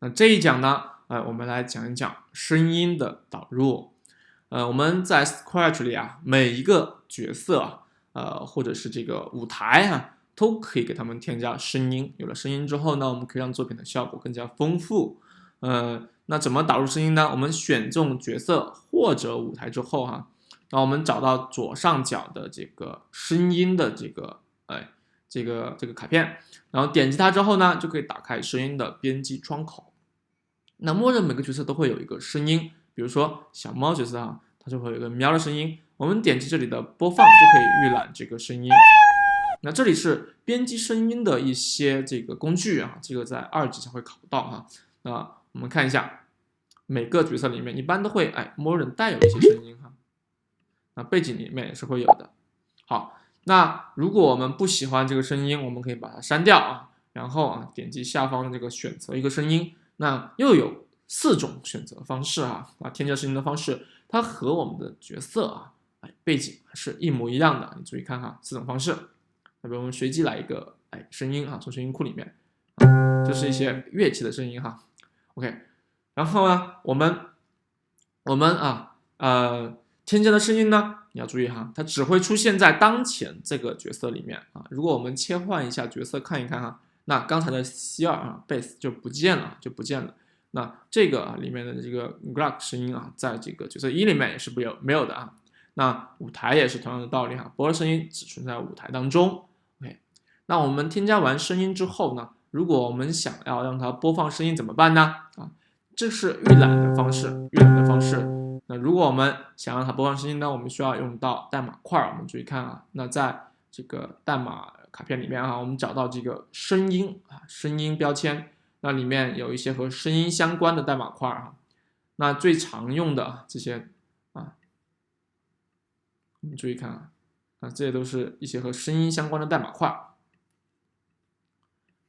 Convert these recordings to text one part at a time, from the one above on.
那这一讲呢，我们来讲一讲声音的导入。我们在 Scratch 里啊，每一个角色或者是这个舞台都可以给他们添加声音。有了声音之后呢，我们可以让作品的效果更加丰富。那怎么导入声音呢？我们选中角色或者舞台之后那我们找到左上角的这个声音的这个卡片，然后点击它之后呢，就可以打开声音的编辑窗口。那默认每个角色都会有一个声音，比如说小猫角色它就会有一个喵的声音。我们点击这里的播放就可以预览这个声音。那这里是编辑声音的一些这个工具这个在2级才会考到那我们看一下，每个角色里面一般都会默认带有一些声音那背景里面也是会有的。好，那如果我们不喜欢这个声音，我们可以把它删掉然后点击下方的这个选择一个声音。那又有4种选择方式添加声音的方式，它和我们的角色背景是一模一样的。你注意看4种方式。那比如我们随机来一个声音从声音库里面这是一些乐器的声音OK， 然后呢，我们添加的声音呢，你要注意它只会出现在当前这个角色里面如果我们切换一下角色看一看那刚才的 C2 bass 就不见了。那这个里面的这个 Glug 声音在这个角色1里面也是没有的那舞台也是同样的道理波的声音只存在舞台当中。OK， 那我们添加完声音之后呢，如果我们想要让它播放声音怎么办呢？这是预览的方式。那如果我们想让它播放声音呢，我们需要用到代码块。我们注意看那在这个代码卡片里面我们找到这个声音声音标签，那里面有一些和声音相关的代码块那最常用的这些我们注意看这些都是一些和声音相关的代码块，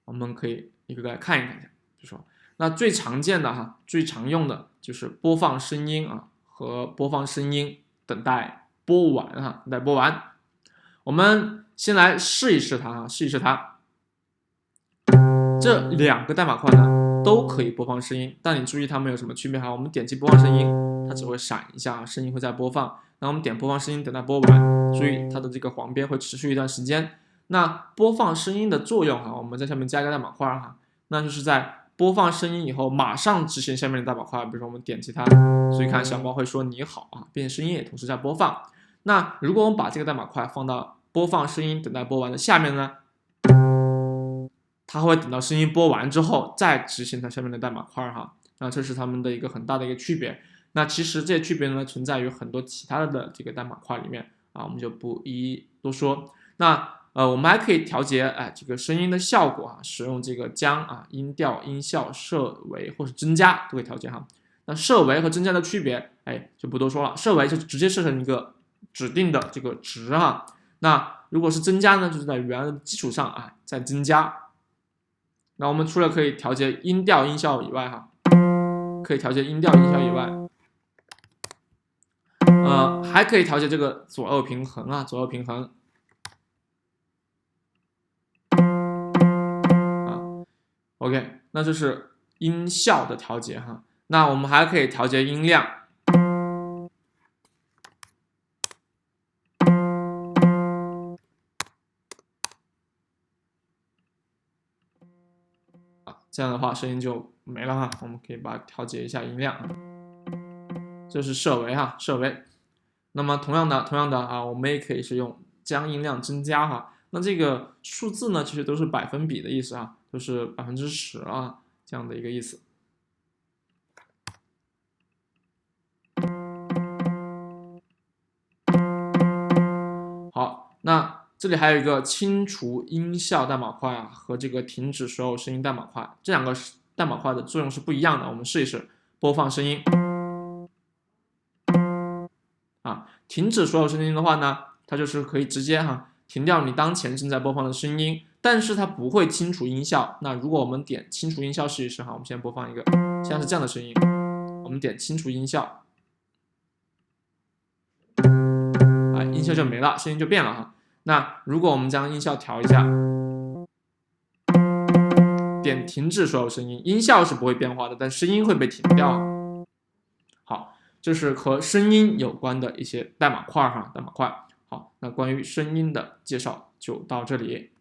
我们可以一个个来看一看。比如说，那最常见的最常用的就是播放声音和播放声音等待播完等待播完。我们先来试一试它这2个代码块呢都可以播放声音，但你注意它们有什么区别我们点击播放声音，它只会闪一下，声音会在播放。那我们点播放声音等待播完，注意它的这个黄边会持续一段时间。那播放声音的作用我们在下面加一个代码块那就是在播放声音以后马上执行下面的代码块。比如说我们点击它，所以看小猫会说你好并且声音也同时在播放。那如果我们把这个代码块放到播放声音等待播完的下面呢，它会等到声音播完之后再执行它下面的代码块那这是它们的一个很大的一个区别。那其实这些区别呢存在于很多其他的这个代码块里面我们就不一一多说。那我们还可以调节这个声音的效果使用这个将音调、音效、设为或是增加都可以调节那设为和增加的区别就不多说了。设为就直接设成一个指定的这个值那如果是增加呢，就是在原来的基础上再增加。那我们除了可以调节音调、音效以外可以调节音调、音效以外还可以调节这个左右平衡OK， 那这是音效的调节那我们还可以调节音量这样的话声音就没了我们可以把它调节一下音量这是设为那么同样的我们也可以是用将音量增加那这个数字呢其实都是百分比的意思都是10%这样的一个意思。好，那这里还有一个清除音效代码块和这个停止所有声音代码块，这2个代码块的作用是不一样的。我们试一试播放声音停止所有声音的话呢，它就是可以直接停掉你当前正在播放的声音，但是它不会清除音效。那如果我们点清除音效试一试我们先播放一个，现在是这样的声音，我们点清除音效音效就没了，声音就变了那如果我们将音效调一下，点点停止所有声音，音效是不会变化的，但声音会被停掉。好，这是和声音有关的一些代码块哈，代码块。好，那关于声音的介绍就到这里。